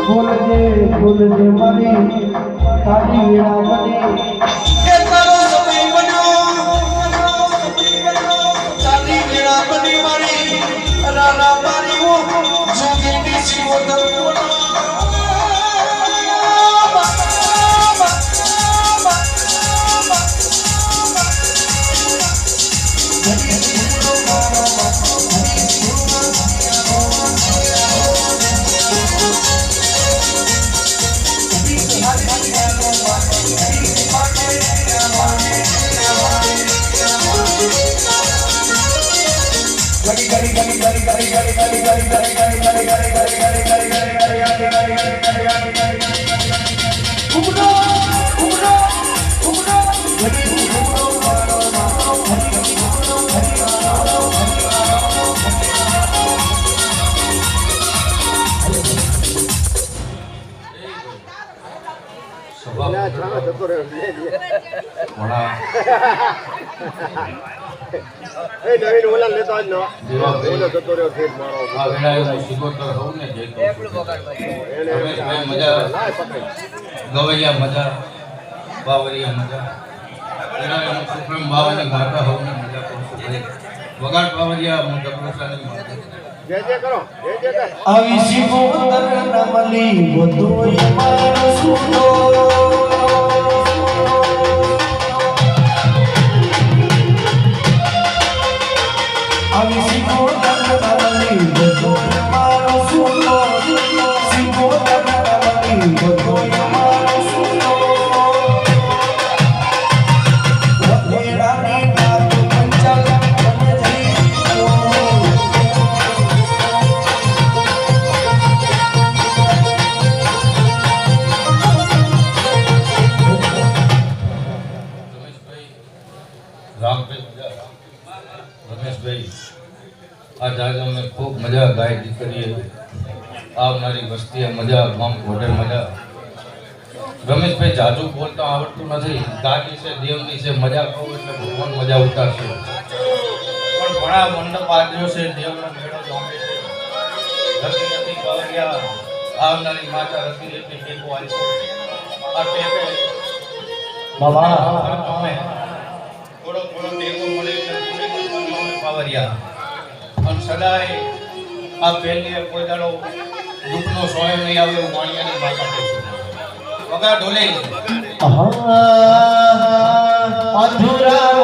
ફૂલ જે મારી તારી વેળા બની કે તારો સમય બન્યો તારી વેળા બની મારી રાના મારી ઓ જોગીની શિવોદર ગવૈયા મજા બાવરિયા મજા સુપ્રીમ બાવાની ગાતા હોવાની મજા કરશું વગાડ બાવરિયા હું ડબરોસાની જય જય કરો જય જય કર આવી શિવોદર નમલી બધું મારું સુનો આવી શિવોદર નમલી બધું મારું સુનો શિવોદર નમલી બધું મારું સુનો વગેરાની નાત પંચાલ રમેશભાઈ આ જાગા મેં ખૂબ મજા ગાય દીકરીએ આવનારી વસ્તીએ મજા ગામ ઘોડે મજા રમેશભાઈ જાજુ બોલતા આવડતું નથી ગાડી છે દેવની છે મજા કહું એટલે ભગવાન મજા ઉતારશે પણ ઘણા મંડપ આદ્યો છે દેવનો મેળો જમે છે રતી રતી કવરિયા આવનારી માતા રતી રતી ટેકો આવી છે આ ટેકે બાબા થોડો થોડો ટેકો મળે પાવરિયા અને સદાય આ પહેલી કોઈ દાડો દુઃખનો સોય નહીં આવે એવું વાણિયાની ભાષા છે વગા ઢોલે અધૂરા